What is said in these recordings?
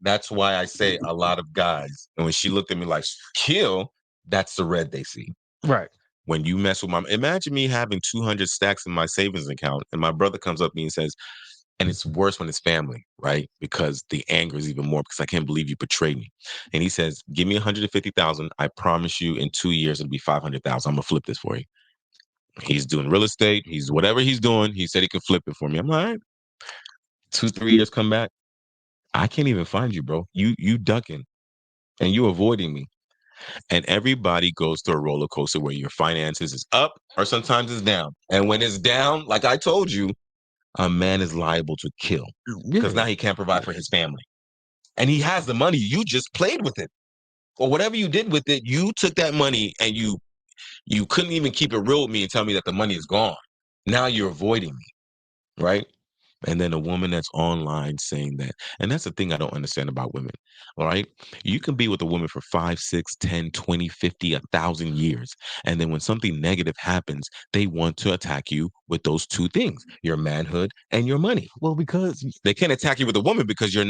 That's why I say a lot of guys, and when she looked at me like, kill, that's the red they see. Right. When you mess with imagine me having 200 stacks in my savings account, and my brother comes up to me and says, and it's worse when it's family, right? Because the anger is even more because I can't believe you betrayed me. And he says, give me 150,000. I promise you in 2 years, it'll be 500,000. I'm going to flip this for you. He's doing real estate. He's whatever he's doing. He said he can flip it for me. I'm like, all right. 2-3 years come back. I can't even find you, bro. You ducking and you avoiding me. And everybody goes through a roller coaster where your finances is up or sometimes it's down. And when it's down, like I told you, a man is liable to kill because now he can't provide for his family. And he has the money. You just played with it. Or whatever you did with it, you took that money and you couldn't even keep it real with me and tell me that the money is gone. Now you're avoiding me, right? And then a woman that's online saying that. And that's the thing I don't understand about women. All right. You can be with a woman for 5, 6, 10, 20, 50, 1,000 years. And then when something negative happens, they want to attack you with those two things, your manhood and your money. Well, because they can't attack you with a woman because you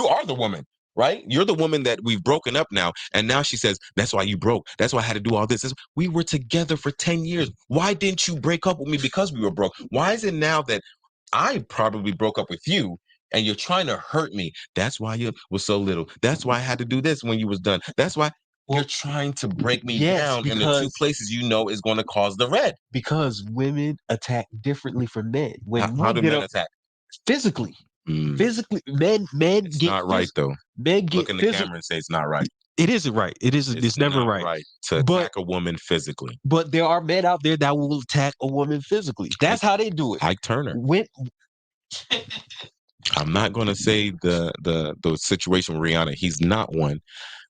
are the woman. Right? You're the woman that we've broken up now. And now she says, that's why you broke. That's why I had to do all this. We were together for 10 years. Why didn't you break up with me because we were broke? Why is it now that I probably broke up with you and you're trying to hurt me? That's why you was so little. That's why I had to do this when you was done. That's why you're trying to break me down in the two places you know is going to cause the red. Because women attack differently from men. How do men attack? Physically. Physically, men it's get not right though. Men get look in the camera and say it's not right. It isn't right. It's never not right to attack a woman physically. But there are men out there that will attack a woman physically. That's how they do it. Ike Turner. I'm not going to say the situation with Rihanna. He's not one.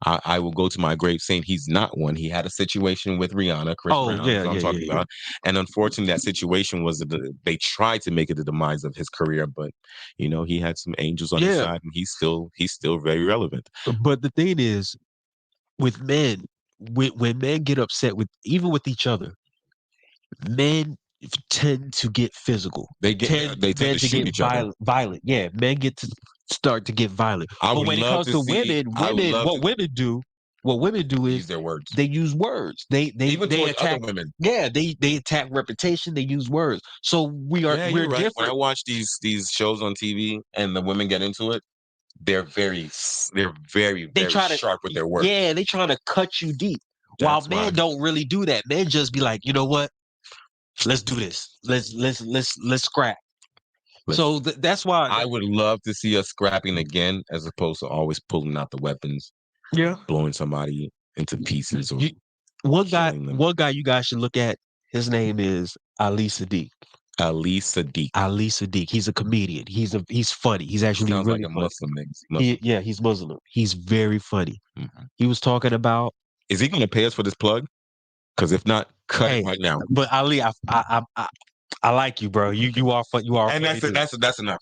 I will go to my grave saying he's not one. He had a situation with Rihanna, Chris Brown, I'm talking about. And unfortunately, that situation was they tried to make it the demise of his career, but he had some angels on his side, and he's still very relevant. But the thing is, with men, when men get upset even with each other, men tend to get physical. They tend to shoot each other. Violent. Yeah, men get to start to get violent. But when it comes to women, what women do is use their words. They use words. They attack other women. Yeah, they attack reputation. They use words. So we're right. different. When I watch these shows on TV and the women get into it, they're very sharp with their words. Yeah, they trying to cut you deep. While men don't really do that. Men just be like, you know what? Let's do this. Let's scrap. So that's why I would love to see us scrapping again, as opposed to always pulling out the weapons. Yeah, blowing somebody into pieces. Or one guy you guys should look at. His name is Ali Sadiq. Ali Sadiq. Ali Sadiq. He's a comedian. He's funny. He's actually sounds really like a funny. Muslim. He's Muslim. He's very funny. Mm-hmm. He was talking about. Is he going to pay us for this plug? Because if not, cut it right now. But Ali, I like you, bro. You are fun. You are. And that's enough.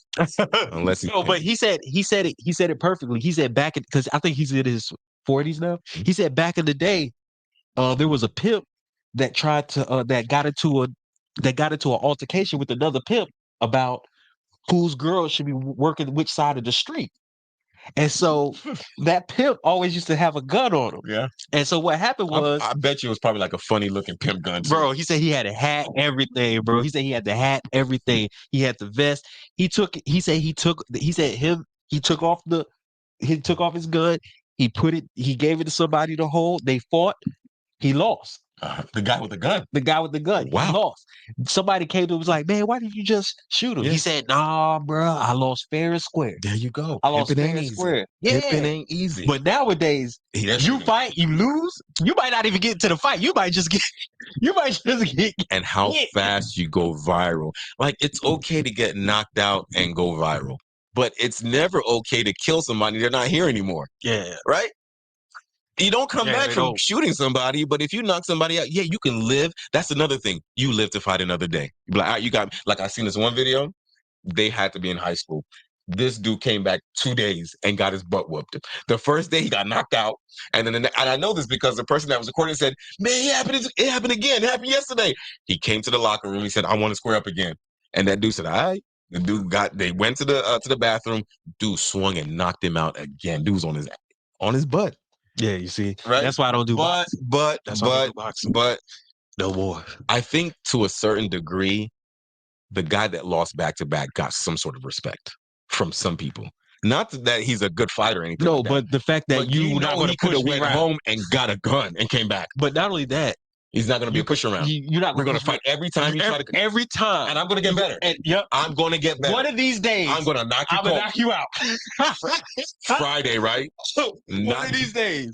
Unless he. No, but he said it perfectly. He said because I think he's in his 40s now. He said back in the day, there was a pimp that tried to that got into an altercation with another pimp about whose girl should be working which side of the street. And so that pimp always used to have a gun on him. Yeah. And so what happened was, I bet you it was probably like a funny looking pimp gun too. Bro, he said he had a hat, everything, bro. He said he had the hat, everything. He had the vest. He took off his gun. He gave it to somebody to hold. They fought. He lost. The guy with the gun. Wow. He lost. Somebody came to him and was like, man, why didn't you just shoot him? Yeah. He said, nah, bro, I lost fair and square. There you go. I lost fair and square. Yeah. It ain't easy. But nowadays, you fight, you lose, you might not even get to the fight. You might just get. And how fast you go viral. Like, it's okay to get knocked out and go viral. But it's never okay to kill somebody. They're not here anymore. Yeah. Right? You don't come back from shooting somebody, but if you knock somebody out, you can live. That's another thing. You live to fight another day. Like, all right, you got, like, I seen this one video. They had to be in high school. This dude came back 2 days and got his butt whooped. The first day he got knocked out, and then and I know this because the person that was recording said, "Man, it happened again. It happened yesterday." He came to the locker room. He said, "I want to square up again." And that dude said, "All right." The dude they went to the bathroom. Dude swung and knocked him out again. Dude was on his butt. Yeah, you see, Right. that's why I don't do boxing. That's why I don't do boxing. But no more. I think to a certain degree, the guy that lost back to back got some sort of respect from some people. Not that he's a good fighter or anything. No, like that. but the fact that But you not going he to could push have me went around. home and got a gun and came back. But not only that, he's not going to be a push around. You're not. We're going to fight every time you try to. Every time, and I'm going to get better. And yep, I'm going to get better. One of these days, I'm going to knock you. I'm going to knock you out. Friday, right? One of these days,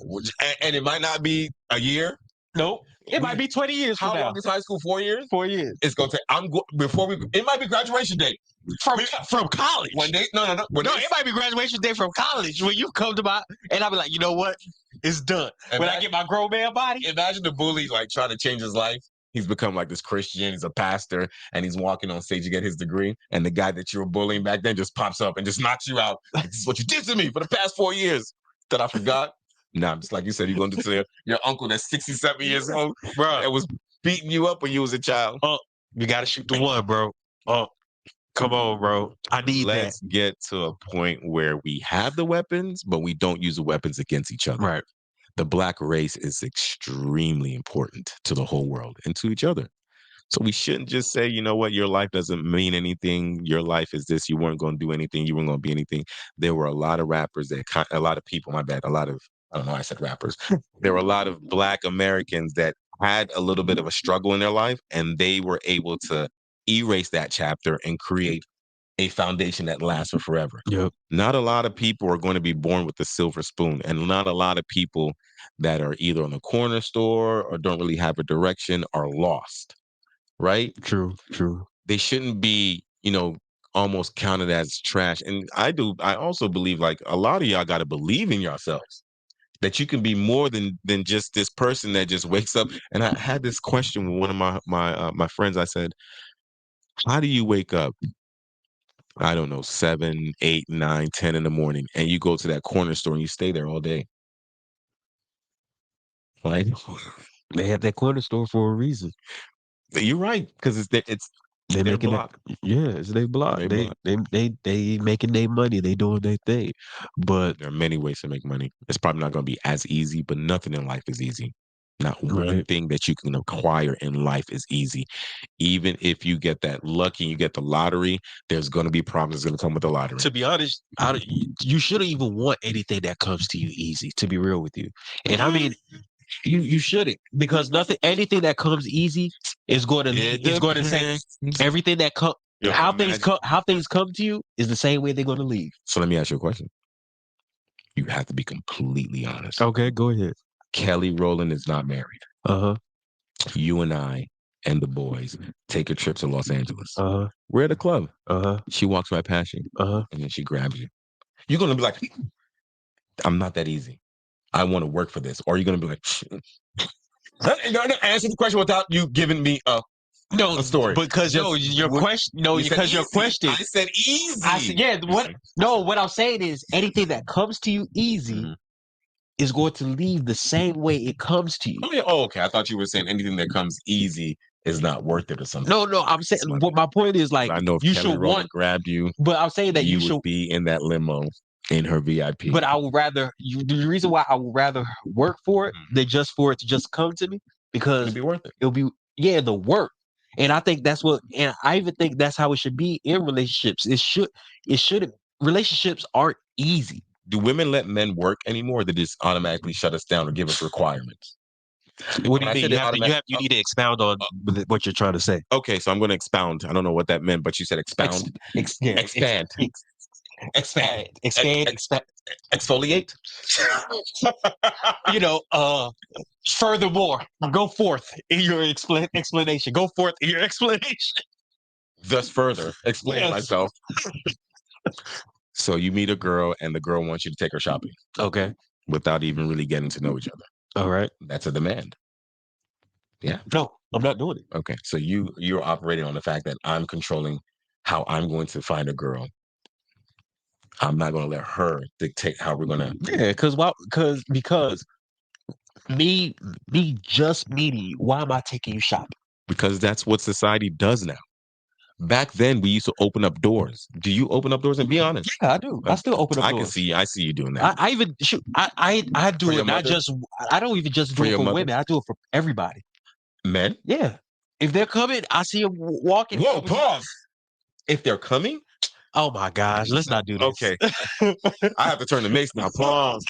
and it might not be a year. Nope. It might be 20 years from now. How long is high school? 4 years? 4 years. It's going to take, it might be graduation day. From college. When they, no. It might be graduation day from college when you come to and I'll be like, you know what? It's done. When I get my grown man body. Imagine the bully like trying to change his life. He's become like this Christian, he's a pastor, and he's walking on stage to get his degree. And the guy that you were bullying back then just pops up and just knocks you out. This is what you did to me for the past 4 years that I forgot. Nah, just like you said, you're going to say your uncle that's 67 years old, bro, that was beating you up when you was a child. You got to shoot the one, bro. Come on, bro. I need that. Let's get to a point where we have the weapons, but we don't use the weapons against each other. Right. The black race is extremely important to the whole world and to each other. So we shouldn't just say, you know what, your life doesn't mean anything. Your life is this. You weren't going to do anything. You weren't going to be anything. There were a lot of rappers a lot of people, my bad, I don't know why I said rappers. There were a lot of Black Americans that had a little bit of a struggle in their life, and they were able to erase that chapter and create a foundation that lasts for forever. Yep. Not a lot of people are going to be born with a silver spoon, and not a lot of people that are either on the corner store or don't really have a direction are lost, right? True. They shouldn't be, almost counted as trash. And I also believe like a lot of y'all got to believe in yourselves. That you can be more than just this person that just wakes up. And I had this question with one of my friends. I said, how do you wake up? I don't know, 7, 8, 9, 10 in the morning, and you go to that corner store and you stay there all day. Like, they have that corner store for a reason. You're right, because they making block. It's their block. They making their money. They doing their thing. But there are many ways to make money. It's probably not going to be as easy, but nothing in life is easy. Not one thing that you can acquire in life is easy. Even if you get that lucky, you get the lottery, there's going to be problems going to come with the lottery. To be honest, you shouldn't even want anything that comes to you easy, to be real with you. And I mean, you shouldn't, because anything that comes easy is going to say everything that comes. How things come to you is the same way they're going to leave. So let me ask you a question. You have to be completely honest. Okay, go ahead. Kelly Rowland is not married. You and I and the boys take a trip to Los Angeles. We're at a club. She walks right past you. And then she grabs you. You're going to be like, I'm not that easy. I want to work for this. Or you're going to be like, no, answer the question without you giving me a story. Because your question. I said easy. What I'm saying is anything that comes to you easy is going to leave the same way it comes to you. Okay. I thought you were saying anything that comes easy is not worth it or something. No, I'm saying what my point is, like, I know if you Kelly should Rowland grabbed you, but I'm saying that you should be in that limo in her VIP. But I would rather the reason why I would rather work for it than just for it to just come to me, because it'll be worth it. It'll be the work. And I think and I even think that's how it should be in relationships. It shouldn't. Relationships aren't easy. Do women let men work anymore, or they just automatically shut us down or give us requirements? What do you mean? You need to expound on what you're trying to say. Okay, so I'm going to expound. I don't know what that meant, but you said expound. Expand. Exfoliate. Furthermore, go forth in your explanation. Go forth in your explanation. Thus further, explain myself. So you meet a girl and the girl wants you to take her shopping. Okay. Without even really getting to know each other. All right. That's a demand. Yeah. No, I'm not doing it. Okay. So you're operating on the fact that I'm controlling how I'm going to find a girl. I'm not going to let her dictate how we're going to. Yeah, because me just meeting you, why am I taking you shopping? Because that's what society does now. Back then, we used to open up doors. Do you open up doors? And be honest. Yeah, I do. I still open up I doors. can see. I see you doing that. I even shoot. I do your it not mother? just. I don't even just do For it your for mother? women. I do it for everybody. Men? Yeah. If they're coming, I see them walking. Whoa, pause. If they're coming, Oh my gosh, let's not do this. okay. I have to turn the mix now. Pause.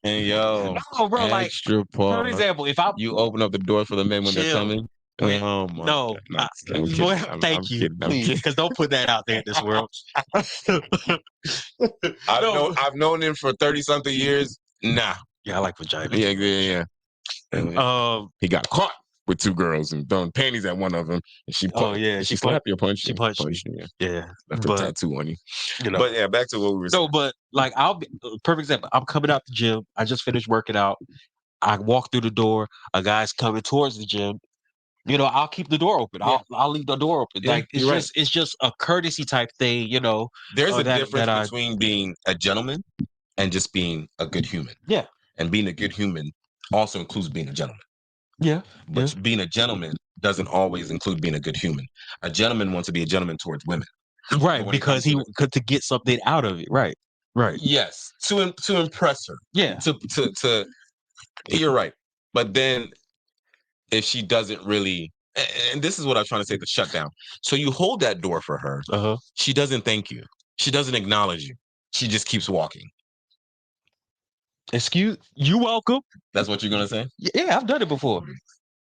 And yo, No, bro. Like, extra for pause. example, if I You open up the door for the men when they're chill, coming. wait, Oh my no, God. I'm boy, kidding. I'm thank you, kidding. I'm please, kidding. because don't put that out there in this world. I've known him for 30 something years. Nah. Yeah, I like vagina. Yeah. He got caught with two girls and throwing panties at one of them. And she she slapped you or punched She you? punched me. Yeah, Left a but tattoo on you. you know. But yeah, back to what we were saying. No, but like I'll be perfect example. I'm coming out the gym. I just finished working out. I walk through the door. A guy's coming towards the gym. You know, I'll keep the door open. Yeah. I'll leave the door open. Yeah, Like it's just a courtesy type thing. You know, there's a that difference I between being a gentleman and just being a good human. yeah And being a good human also includes being a gentleman. yeah But being a gentleman doesn't always include being a good human. A gentleman wants to be a gentleman towards women. right because he could to get something out of it. Right. Yes, to impress her. Yeah. To you're right. But then if she doesn't really, and this is what I'm trying to say, the shutdown. So you hold that door for her. She doesn't thank you. She doesn't acknowledge you. She just keeps walking. Excuse you welcome. That's what you're gonna say? Yeah, I've done it before.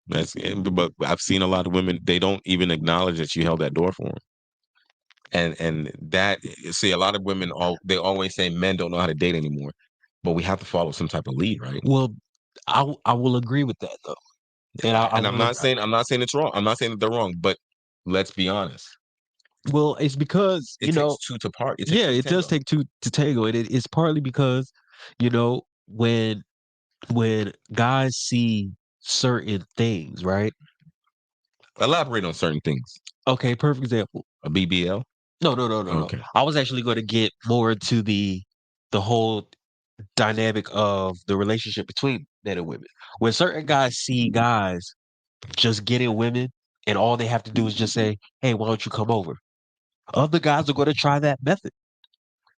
But I've seen a lot of women, they don't even acknowledge that you held that door for them. And that, see, a lot of women, they always say men don't know how to date anymore. But we have to follow some type of lead, right? Well, I will agree with that though. And I'm not saying it's wrong. I'm not saying that they're wrong, but let's be honest. Well, it's because it takes two to part. It does take two to tango, and it's partly because, you know, when guys see certain things, right? Elaborate on certain things. Okay, perfect example. A BBL? No. Okay. I was actually going to get more into the whole dynamic of the relationship between men and women. When certain guys see guys just getting women, and all they have to do is just say, "Hey, why don't you come over?" Other guys are going to try that method.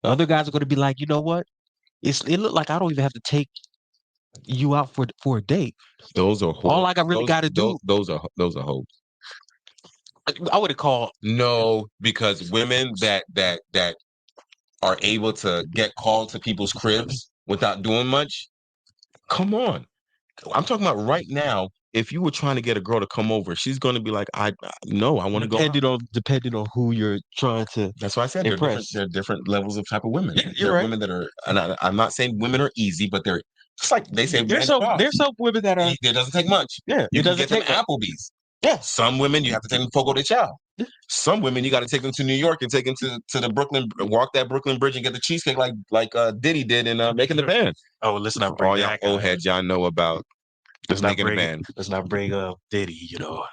Other guys are going to be like, you know what? It looked like I don't even have to take you out for a date. Those are all I really got to do. Those are hoes. I would have called no, because women that are able to get called to people's cribs without doing much. Come on, I'm talking about right now. If you were trying to get a girl to come over, she's going to be like, I want to go. Depending on who you're trying to. That's why I said impress. there are different levels of type of women. Yeah, there are right. women that are, and I'm not saying women are easy, but they're just like they say. There's some women that are. It doesn't take much. Yeah, you it can doesn't get them take Applebee's. Yeah. Some women you have to take them Fogo de Chao. Yeah. Some women you got to take them to New York and take them to the Brooklyn, walk that Brooklyn Bridge and get the cheesecake like Diddy did in Making the Band. Oh, let's not bring all y'all old heads y'all know about Let's Making the Band. Let's not bring up Diddy. You know.